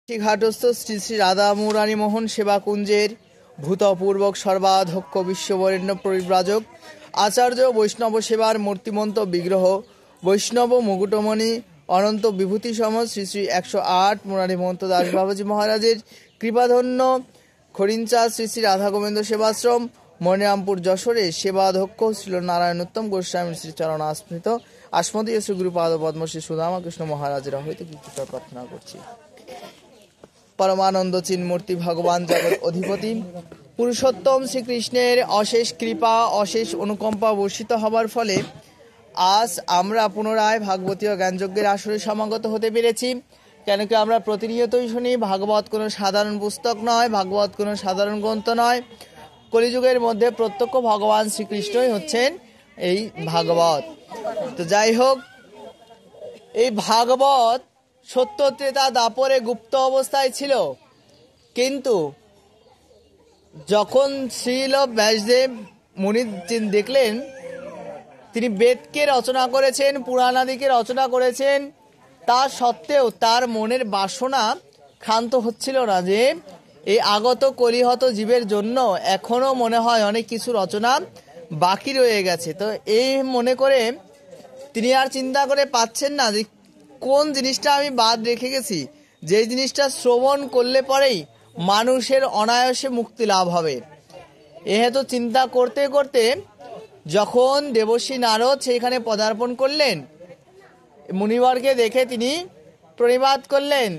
ঘাটস্থ শ্রী শ্রী রাধামুরারি মোহন সেবাকুঞ্জের ভূতপূর্বক সর্বাধ্যক্ষ বিশ্ববরেণ্য পরিব্রাজক আচার্য বৈষ্ণব সেবার মূর্তিমন্ত বিগ্রহ বৈষ্ণব মুকুটমণি অনন্ত বিভূতি সম শ্রী শ্রী 108 মুরারি মহন্ত দাস বাবাজি মহারাজের কৃপাধন্য খরিঞ্চা শ্রী শ্রী রাধা গোবিন্দ সেবাশ্রম মনিরামপুর যশোরে সেবাধ্যক্ষ শ্রী নারায়ণোত্তম গোস্বামী শ্রী চরণ আসমদীয় শ্রী গুরুপাদ পদ্ম শ্রী সুদামাকৃষ্ণ মহারাজের হইতে কৃতজ্ঞতা প্রার্থনা করছি। परमानंद चिन्मूर्ति भगवान जगत अधिपति पुरुषोत्तम श्रीकृष्णेर अशेष कृपा अशेष अनुकम्पा बर्षित हवार फले आज आमरा पुनराय भागवतीय ज्ञानयज्ञेर आसरे समागत होते पेरेछि। केन कि आमरा प्रतिनियतई शुनि भागवत कोनो साधारण पुस्तक नय, भागवत कोनो साधारण ग्रंथ नय। कलिजुगेर मध्य प्रत्यक्ष भगवान श्रीकृष्णई हच्छेन एई भागवत। तो जाई होक एई भागवत सत्य त्रेता दापरे गुप्त अवस्थाय छिलो, किन्तु जखन श्रील व्यासदेव मुनि देखलेन तिनि वेदके रचना करेछेन, पुराणादिके रचना करेछेन, ता सत्त्वेও तार मनेर बासना क्षाন্ত হচ্ছিল না যে এই আগত কলিহত জীবের জন্য এখনো মনে হয় অনেক কিছু রচনা বাকি রয়ে গেছে। তো এই মনে করে তিনি আর চিন্তা করে পাচ্ছেন না যে কোন জিনিসটা আমি বাদ রেখে গেছি, যে জিনিসটা শ্রবণ করলে পরেই মানুষের অনায়াসে মুক্তি লাভ হবে। এহেতু চিন্তা করতে করতে যখন দেবর্ষি নারদ সেখানে পদার্পণ করলেন, মুনিবরকে দেখে তিনি প্রণিপাত করলেন।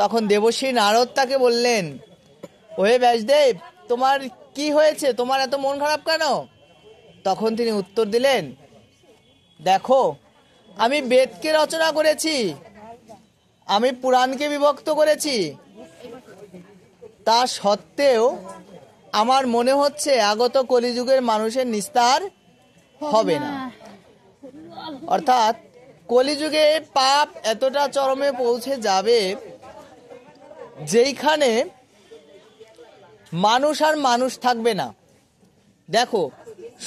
তখন দেবর্ষি নারদ তাকে বললেন, ওহে ব্যাসদেব, তোমার কি হয়েছে, তোমার এত মন খারাপ কেন? তখন তিনি উত্তর দিলেন, দেখো, আমি বেদকে রচনা করেছি, আমি পুরাণকে বিভক্ত করেছি, তা সত্ত্বেও আমার মনে হচ্ছে আগত কলিযুগের মানুষের নিস্তার হবে না। অর্থাৎ কলিযুগে পাপ এতটা চরমে পৌঁছে যাবে যেইখানে মানুষ আর মানুষ থাকবে না। দেখো,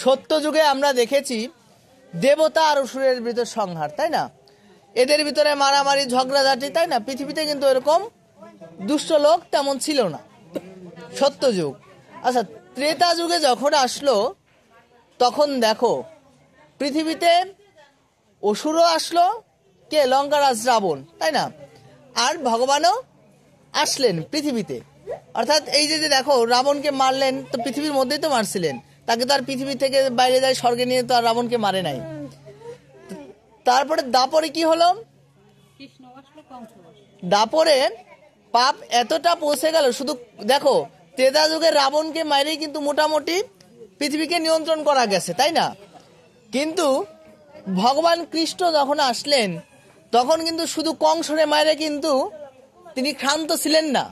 সত্য যুগে আমরা দেখেছি দেবতা আর অসুরের ভিতর সংঘাত, তাই না? এদের ভিতরে মারামারি ঝগড়াঝাটি, তাই না? পৃথিবীতে কিন্তু এরকম দুষ্ট লোক তেমন ছিল না সত্য যুগ। আচ্ছা, ত্রেতা যুগে যখন আসলো তখন দেখো পৃথিবীতে অসুরও আসলো, কে? লঙ্কারাজ রাবণ, তাই না? আর ভগবানও আসলেন পৃথিবীতে। অর্থাৎ এই যে দেখো রাবণকে মারলেন, তো পৃথিবীর মধ্যেই তো মারছিলেন, তাকে তো আর পৃথিবী থেকে বাইরে যায় স্বর্গে নিয়ে তো আর রাবণকে মারে নাই। তারপরে দাপরে কি হলো? দাপরে পাপ এতটা পৌঁছে গেল, শুধু দেখো ত্রেতা যুগে রাবণকে মারেই কিন্তু মোটামুটি পৃথিবীকে নিয়ন্ত্রণ করা গেছে, তাই না? কিন্তু ভগবান কৃষ্ণ যখন আসলেন তখন কিন্তু শুধু কংসরে মারে কিন্তু তিনি ক্ষান্ত ছিলেন না।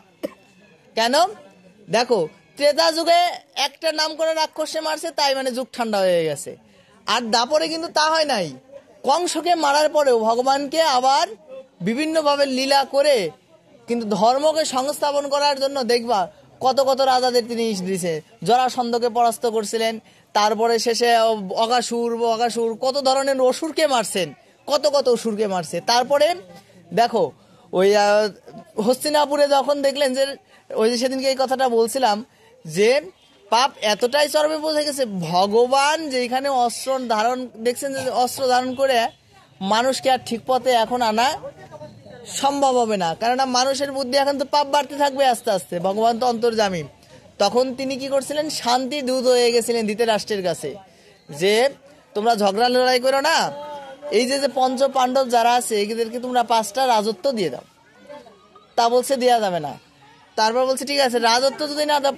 কেন? দেখো, ত্রেতা যুগে একটা নাম করে রাক্ষসে মারছে, তাই মানে যুগ ঠান্ডা হয়ে গেছে। আর দাপরে কিন্তু তা হয় নাই। কংসকে মারার পরেও ভগবানকে আবার বিভিন্নভাবে লীলা করে কিন্তু ধর্মকে সংস্থাপন করার জন্য দেখবা কত কত রাজাদের তিনি দিয়েছে। জরাসন্ধকে পরাস্ত করছিলেন, তারপরে শেষে অগাসুর কত ধরনের অসুরকে মারছেন, কত কত অসুরকে মারছে। তারপরে দেখো ওই হস্তিনাপুরে যখন দেখলেন যে ওই যে সেদিনকে এই কথাটা বলছিলাম যে পাপ এতটাই চরমে পৌঁছে গেছে, ভগবান যেখানে অস্ত্র ধারণ দেখছেন যে অস্ত্র ধারণ করে মানুষকে আর ঠিক পথে এখন আনা সম্ভব হবে না, কেননা মানুষের বুদ্ধি এখন তো পাপ বাড়তে থাকবে আস্তে আস্তে। ভগবান তো অন্তর্যামী। তখন তিনি কি করছিলেন? শান্তি দূত হয়ে গেছিলেন ধৃতরাষ্ট্রের কাছে, যে তোমরা ঝগড়া লড়াই করো না, এই যে পঞ্চ পাণ্ডব যারা আছে এদেরকে তোমরা 5টা রাজত্ব দিয়ে দাও। তা বলছে দেওয়া যাবে না। তারপর বলছে ঠিক আছে, রাজত্ব যদি না দাও